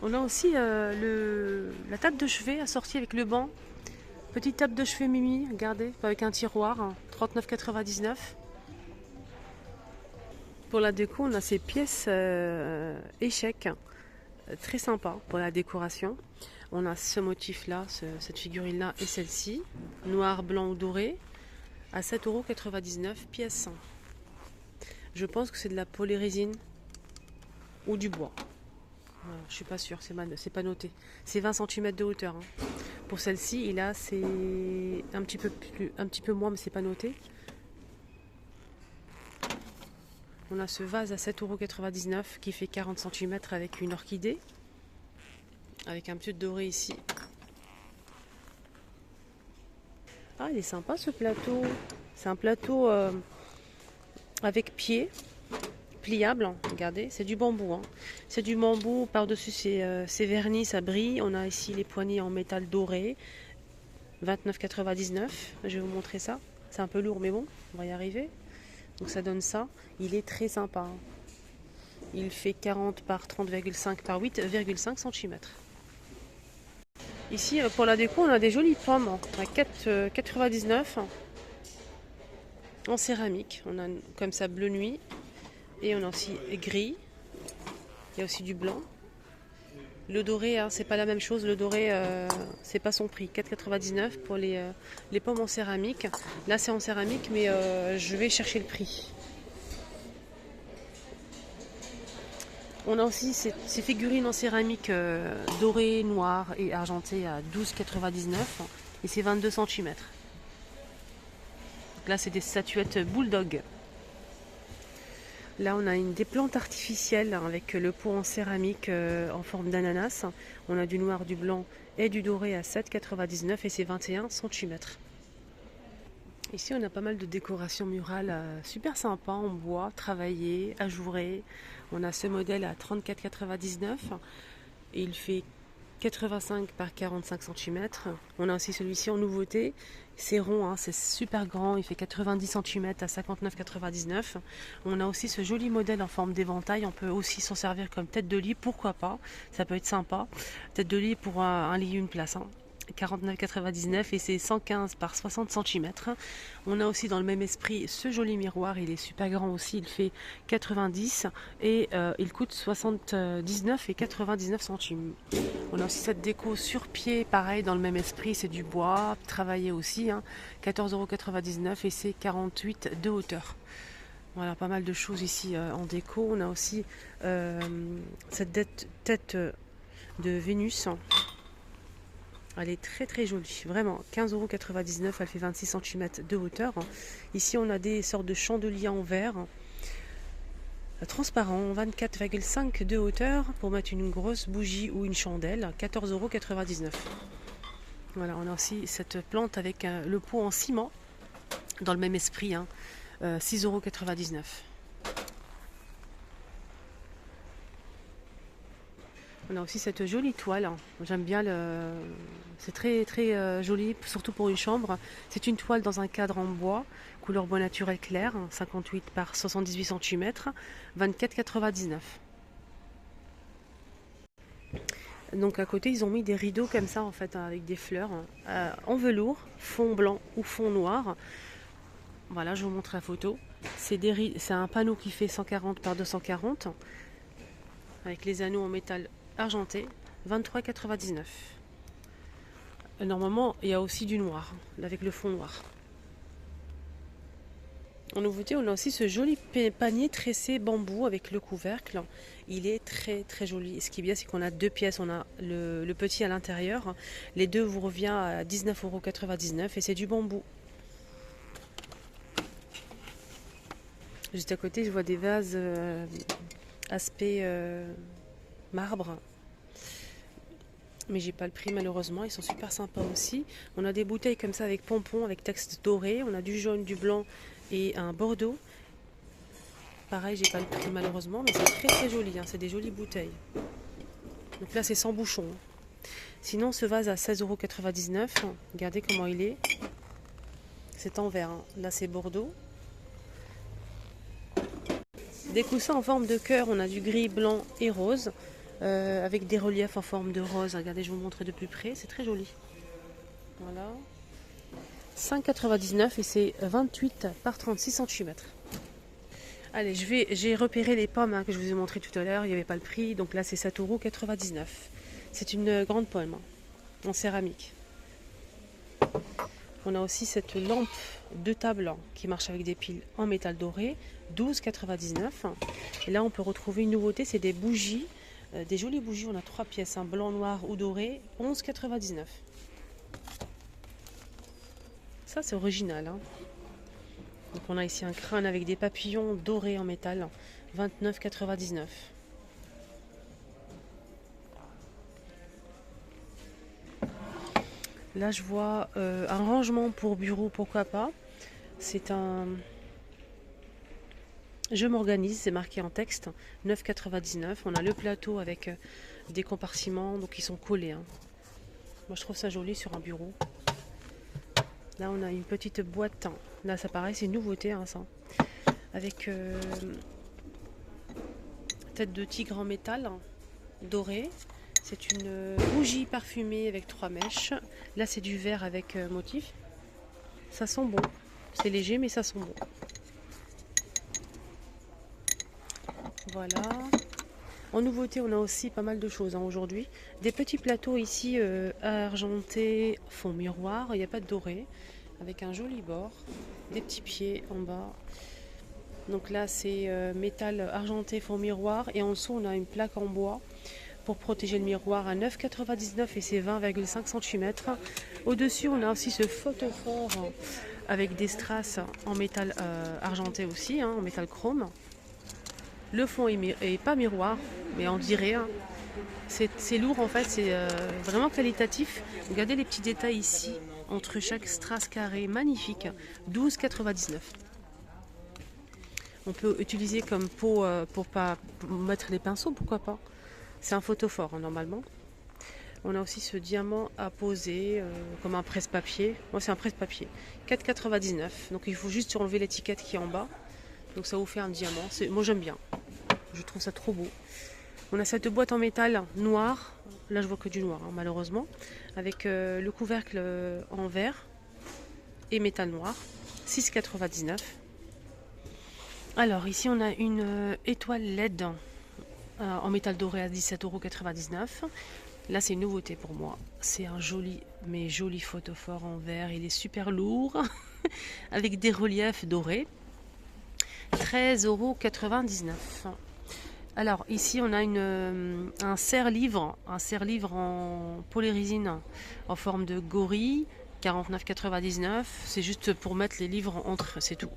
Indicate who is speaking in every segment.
Speaker 1: On a aussi la table de chevet assortie avec le banc. Petite table de chevet Mimi, regardez, avec un tiroir, 39,99. Pour la déco, on a ces pièces échecs, très sympa pour la décoration. On a ce motif-là, cette figurine-là et celle-ci, noir, blanc ou doré, à 7,99 € pièce. Je pense que c'est de la polyrésine ou du bois. Voilà, je suis pas sûre, c'est pas noté. C'est 20 cm de hauteur. Hein. Pour celle-ci, c'est un petit peu moins, mais c'est pas noté. On a ce vase à 7,99 € qui fait 40 cm avec une orchidée. Avec un petit doré ici. Ah, il est sympa ce plateau. C'est un plateau avec pied, pliable. Regardez, c'est du bambou. Hein. C'est du bambou. Par-dessus, c'est verni, ça brille. On a ici les poignées en métal doré. 29,99 €. Je vais vous montrer ça. C'est un peu lourd, mais bon, on va y arriver. Donc ça donne ça. Il est très sympa. Hein. Il fait 40 par 30,5 par 8,5 cm. Ici, pour la déco, on a des jolies pommes à 4,99 € en céramique. On a comme ça bleu nuit et on a aussi gris. Il y a aussi du blanc. Le doré, hein, c'est pas la même chose. Le doré, c'est pas son prix. 4,99 € pour les pommes en céramique. Là, c'est en céramique, mais je vais chercher le prix. On a aussi ces figurines en céramique dorées, noires et argentées à 12,99 € et c'est 22 cm. Donc là, c'est des statuettes bulldog. Là, on a des plantes artificielles avec le pot en céramique en forme d'ananas. On a du noir, du blanc et du doré à 7,99 € et c'est 21 cm. Ici, on a pas mal de décorations murales super sympas en bois, travaillées, ajourées. On a ce modèle à 34,99 € et il fait 85 par 45 cm. On a aussi celui-ci en nouveauté. C'est rond, hein, c'est super grand, il fait 90 cm à 59,99 €. On a aussi ce joli modèle en forme d'éventail. On peut aussi s'en servir comme tête de lit, pourquoi pas. Ça peut être sympa. Tête de lit pour un lit, une place. Hein. 49,99 € et c'est 115 par 60 cm. On a aussi dans le même esprit ce joli miroir, il est super grand aussi, il fait 90 et il coûte 79,99 centimes. On a aussi cette déco sur pied, pareil dans le même esprit, c'est du bois, travaillé aussi, hein, 14,99 € et c'est 48 de hauteur. Voilà, pas mal de choses ici en déco. On a aussi cette tête de Vénus. Elle est très très jolie, vraiment. 15,99 €, elle fait 26 cm de hauteur. Ici, on a des sortes de chandeliers en verre transparent, 24,5 de hauteur pour mettre une grosse bougie ou une chandelle, 14,99 €. Voilà, on a aussi cette plante avec le pot en ciment, dans le même esprit, hein, 6,99 €. On a aussi cette jolie toile. J'aime bien c'est très très joli, surtout pour une chambre. C'est une toile dans un cadre en bois, couleur bois naturel clair, 58 par 78 cm, 24,99 €. Donc à côté, ils ont mis des rideaux comme ça en fait, avec des fleurs en velours, fond blanc ou fond noir. Voilà, je vous montre la photo. C'est un panneau qui fait 140 par 240 avec les anneaux en métal argenté, 23,99 €. Normalement, il y a aussi du noir, avec le fond noir. En nouveauté, on a aussi ce joli panier tressé bambou avec le couvercle. Il est très très joli. Ce qui est bien, c'est qu'on a deux pièces. On a le petit à l'intérieur. Les deux vous revient à 19,99 € et c'est du bambou. Juste à côté, je vois des vases aspect marbre, mais j'ai pas le prix malheureusement. Ils sont super sympas aussi. On a des bouteilles comme ça avec pompons, avec texte doré. On a du jaune, du blanc et un bordeaux. Pareil, j'ai pas le prix malheureusement, mais c'est très très joli, hein. C'est des jolies bouteilles. Donc là, c'est sans bouchon. Sinon, ce vase à 16,99 €. Regardez comment il est. C'est en verre. Hein. Là, c'est bordeaux. Des coussins en forme de cœur. On a du gris, blanc et rose. avec des reliefs en forme de rose. Regardez, je vous montre de plus près, c'est très joli. Voilà. 5,99 et c'est 28 par 36 cm. Allez, j'ai repéré les pommes que je vous ai montré tout à l'heure, il n'y avait pas le prix, donc là c'est 7,99 €. C'est une grande pomme en céramique. On a aussi cette lampe de table qui marche avec des piles en métal doré, 12,99 €. Et là on peut retrouver une nouveauté, c'est des bougies, des jolies bougies, on a 3 pièces, blanc, noir ou doré, 11,99 €. Ça c'est original. Donc on a ici un crâne avec des papillons dorés en métal, 29,99 €. Là je vois un rangement pour bureau, pourquoi pas. C'est un... Je m'organise, c'est marqué en texte, 9,99 €. On a le plateau avec des compartiments, donc ils sont collés. Moi je trouve ça joli sur un bureau. Là on a une petite boîte, là ça paraît, c'est une nouveauté ça. Avec tête de tigre en métal, doré. C'est une bougie parfumée avec 3 mèches. Là c'est du verre avec motif. Ça sent bon. C'est léger mais ça sent bon. Voilà. En nouveauté, on a aussi pas mal de choses aujourd'hui. Des petits plateaux ici argentés, fond miroir, il n'y a pas de doré, avec un joli bord, des petits pieds en bas. Donc là, c'est métal argenté, fond miroir, et en dessous, on a une plaque en bois pour protéger le miroir à 9,99 € et c'est 20,5 cm. Au-dessus, on a aussi ce photophore avec des strass en métal argenté aussi, en métal chrome. Le fond est pas miroir, mais on dirait. C'est lourd en fait, c'est vraiment qualitatif. Regardez les petits détails ici, entre chaque strass carré, magnifique. 12,99 €. On peut utiliser comme pot pour mettre les pinceaux, pourquoi pas. C'est un photophore normalement. On a aussi ce diamant à poser comme un presse-papier. Moi c'est un presse-papier. 4,99 €. Donc il faut juste enlever l'étiquette qui est en bas. Donc ça vous fait un diamant. Moi j'aime bien. Je trouve ça trop beau. On a cette boîte en métal noir. Là je vois que du noir malheureusement. Avec le couvercle en verre et métal noir. 6,99 €. Alors ici on a une étoile LED en métal doré à 17,99 €. Là c'est une nouveauté pour moi. C'est un joli photophore en verre. Il est super lourd avec des reliefs dorés. 13,99 €. Alors ici on a un serre-livre en polyrésine en forme de gorille, 49,99 €. C'est juste pour mettre les livres entre, c'est tout.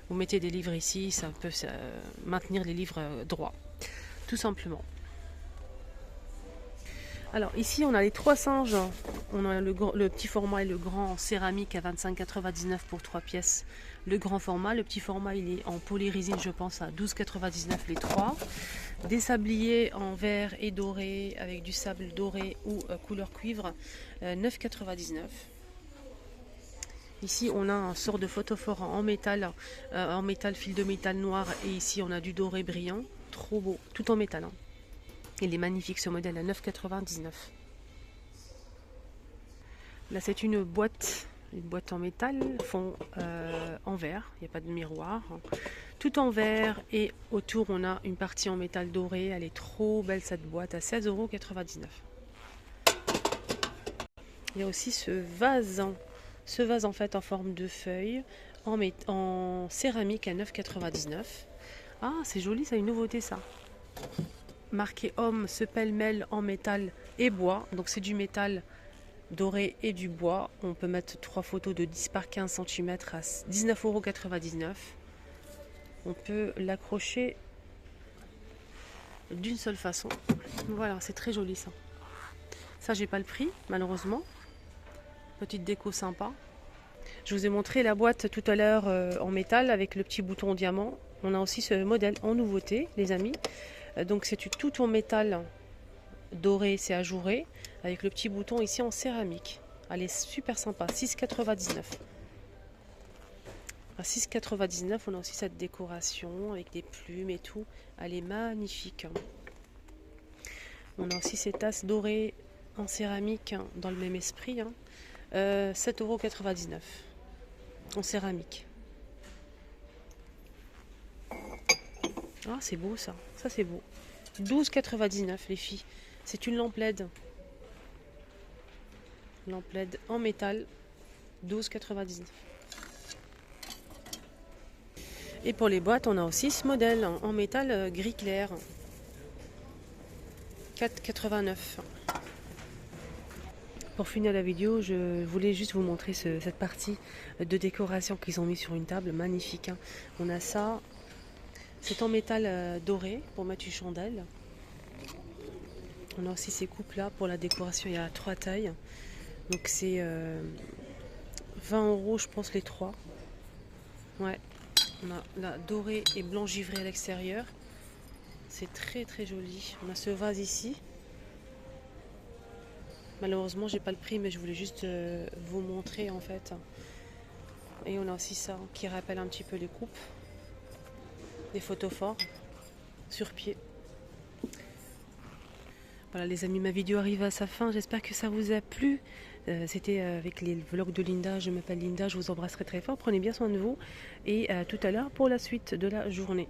Speaker 1: Vous mettez des livres ici, ça peut maintenir les livres droits, tout simplement. Alors ici on a les 3 singes, on a le petit format et le grand en céramique à 25,99 € pour 3 pièces. Le grand format, le petit format il est en polyrésine je pense à 12,99 € les 3. Des sabliers en verre et doré avec du sable doré ou couleur cuivre, 9,99 €. Ici on a un sort de photophore en métal, fil de métal noir, et ici on a du doré brillant, trop beau, tout en métal. Il est magnifique ce modèle à 9,99 €. Là c'est une boîte en métal, fond en verre, il n'y a pas de miroir. Tout en verre et autour on a une partie en métal doré. Elle est trop belle cette boîte à 16,99 €. Il y a aussi ce vase en fait en forme de feuille en céramique à 9,99 €. Ah c'est joli, ça, une nouveauté ça. Marqué homme se pêle-mêle en métal et bois, donc c'est du métal doré et du bois. On peut mettre 3 photos de 10 par 15 cm à 19,99 €. On peut l'accrocher d'une seule façon. Voilà, c'est très joli ça. Ça j'ai pas le prix malheureusement. Petite déco sympa. Je vous ai montré la boîte tout à l'heure en métal avec le petit bouton en diamant. On a aussi ce modèle en nouveauté les amis. Donc c'est tout en métal doré, c'est ajouré, avec le petit bouton ici en céramique. Elle est super sympa, 6,99 €. À 6,99 €, on a aussi cette décoration avec des plumes et tout. Elle est magnifique. On a aussi ces tasses dorées en céramique hein, dans le même esprit. Hein. 7,99 € en céramique. Ah, c'est beau ça. Ça, c'est beau. 12,99 les filles. C'est une lampe LED. Lampe LED en métal. 12,99. Et pour les boîtes, on a aussi ce modèle en métal gris clair. 4,89 €. Pour finir la vidéo, je voulais juste vous montrer cette partie de décoration qu'ils ont mis sur une table. Magnifique. Hein. On a ça. C'est en métal doré pour mettre une chandelle. On a aussi ces coupes là pour la décoration. Il y a 3 tailles. Donc c'est 20 € je pense les 3. Ouais. On a la doré et blanc givré à l'extérieur. C'est très très joli. On a ce vase ici. Malheureusement, j'ai pas le prix, mais je voulais juste vous montrer en fait. Et on a aussi ça qui rappelle un petit peu les coupes. Des photophores sur pied. Voilà les amis, ma vidéo arrive à sa fin. J'espère que ça vous a plu. C'était avec les vlogs de Linda. Je m'appelle Linda. Je vous embrasserai très fort. Prenez bien soin de vous. Et à tout à l'heure pour la suite de la journée.